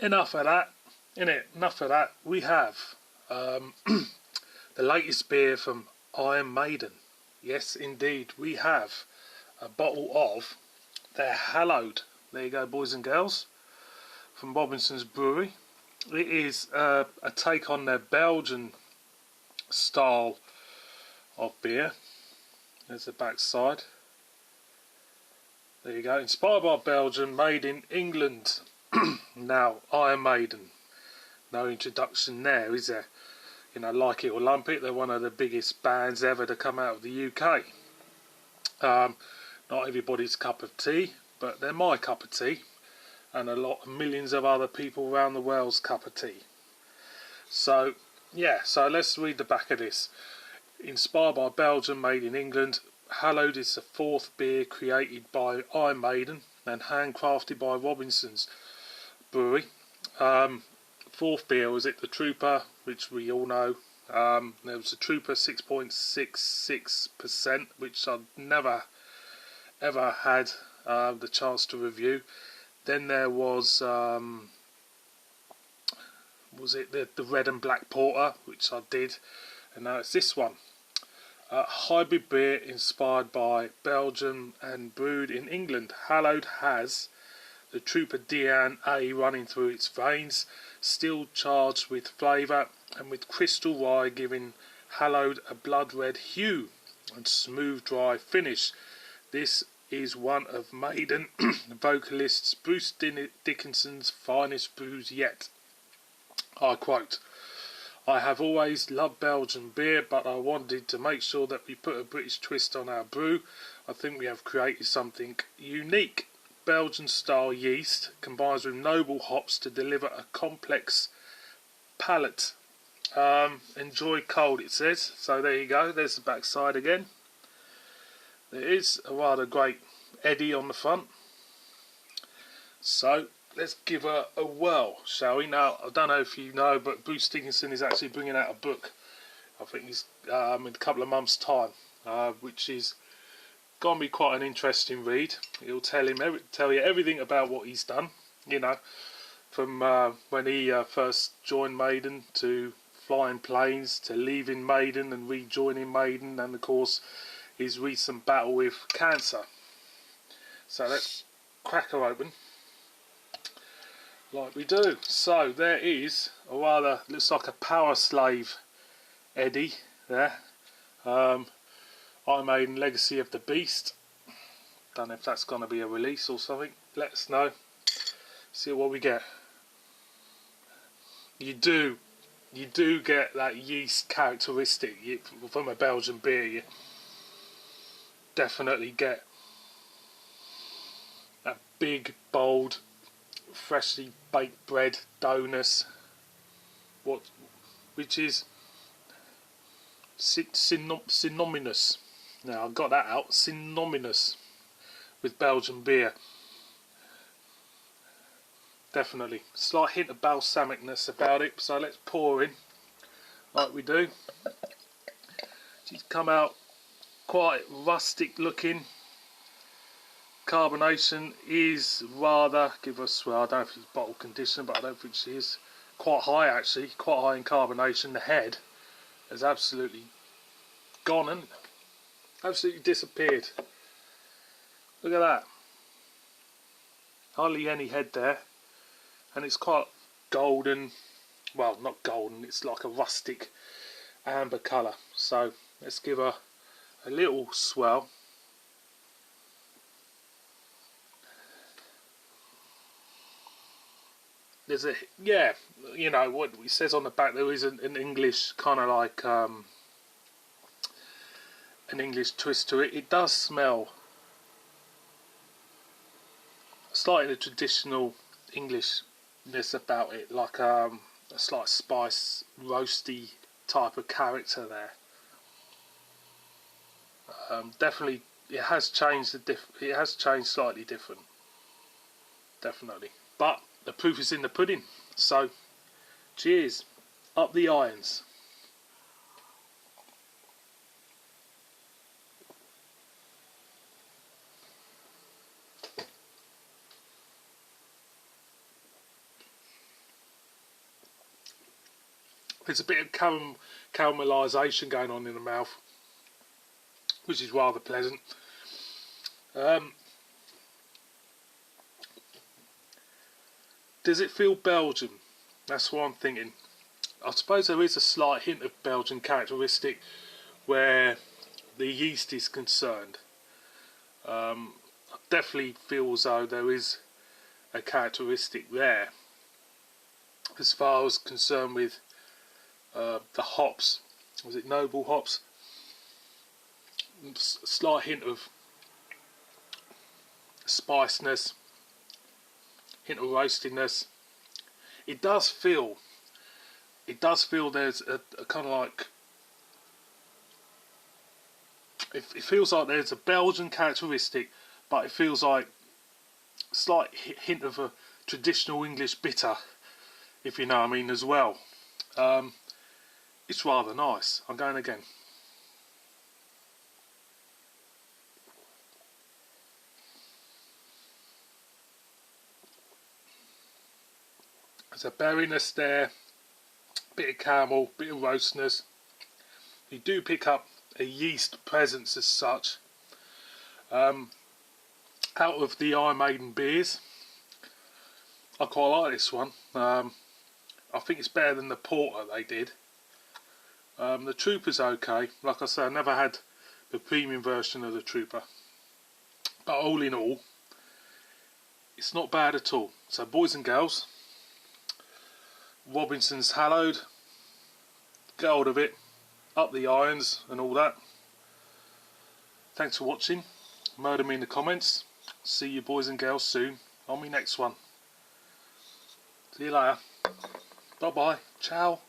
enough of that, innit? Enough of that. We have the latest beer from Iron Maiden. Yes, indeed, we have a bottle of their Hallowed. There you go, boys and girls, from Robinson's Brewery. It is a take on their Belgian style of beer. There's the back side. There you go, inspired by Belgium, made in England. Now, Iron Maiden, no introduction there, is there? You know, like it or lump it, they're one of the biggest bands ever to come out of the UK. Not everybody's cup of tea, but they're my cup of tea, and millions of other people around the world's cup of tea. So, yeah, so let's read the back of this. Inspired by Belgium, made in England, Hallowed is the fourth beer created by Iron Maiden and handcrafted by Robinson's Brewery. Fourth beer was it the Trooper, which we all know. There was a Trooper 6.66%, which I've never ever had the chance to review. Then there was it the Red and Black Porter, which I did, and now it's this one. Hybrid beer inspired by Belgium and brewed in England. Hallowed has the Trooper DNA running through its veins, still charged with flavour and with crystal rye giving Hallowed a blood red hue and smooth dry finish. This is one of Maiden vocalist Bruce Dickinson's finest brews yet. I quote, "I have always loved Belgian beer, but I wanted to make sure that we put a British twist on our brew. I think we have created something unique. Belgian style yeast combines with noble hops to deliver a complex palate. Enjoy cold," it says. So there you go, there's the back side again. There is a rather great Eddie on the front. So let's give her a whirl, shall we? Now, I don't know if you know, but Bruce Dickinson is actually bringing out a book. I think he's in a couple of months' time, which is going to be quite an interesting read. It'll tell you everything about what he's done. You know, from when he first joined Maiden, to flying planes, to leaving Maiden and rejoining Maiden, and of course his recent battle with cancer. So let's crack her open like we do. So there is a rather, looks like a Power Slave Eddie there. Iron Maiden Legacy of the Beast. Don't know if that's going to be a release or something. Let us know. See what we get. You do get that yeast characteristic from a Belgian beer. You definitely get that big, bold, freshly baked bread doughness, which is synonymous. Now I've got that out, synonymous with Belgian beer. Definitely slight hint of balsamicness about it. So let's pour in like we do. She's come out quite rustic looking. Carbonation is rather, well, I don't know if it's bottle condition, but I don't think she is. Quite high actually, quite high in carbonation. The head has absolutely gone and absolutely disappeared. Look at that. Hardly any head there. And it's quite golden, well, not golden, it's like a rustic amber colour. So let's give her a little swell. There's a, yeah, you know what it says on the back, there is an English kind of like an English twist to it. It does smell slightly the traditional Englishness about it, like a slight spice, roasty type of character there. Definitely, it has changed. It has changed slightly different. Definitely, but the proof is in the pudding. So, cheers, up the irons. There's a bit of caramelisation going on in the mouth, which is rather pleasant. Does it feel Belgian? That's what I'm thinking. I suppose there is a slight hint of Belgian characteristic where the yeast is concerned. I definitely feel as though there is a characteristic there. As far as concerned with the hops, was it noble hops? Slight hint of spiciness, hint of roastiness. It does feel there's a kind of like, it feels like there's a Belgian characteristic, but it feels like a slight hint of a traditional English bitter, if you know what I mean, as well. It's rather nice. I'm going again. There's a berryness there, bit of caramel, bit of roastness. You do pick up a yeast presence as such. Out of the Iron Maiden beers, I quite like this one. I think it's better than the porter they did. The Trooper's okay. Like I say, I never had the premium version of the Trooper, but all in all, it's not bad at all. So boys and girls, Robinson's Hallowed, get hold of it, up the irons and all that. Thanks for watching. Murder me in the comments. See you boys and girls soon on my next one. See you later. Bye bye. Ciao.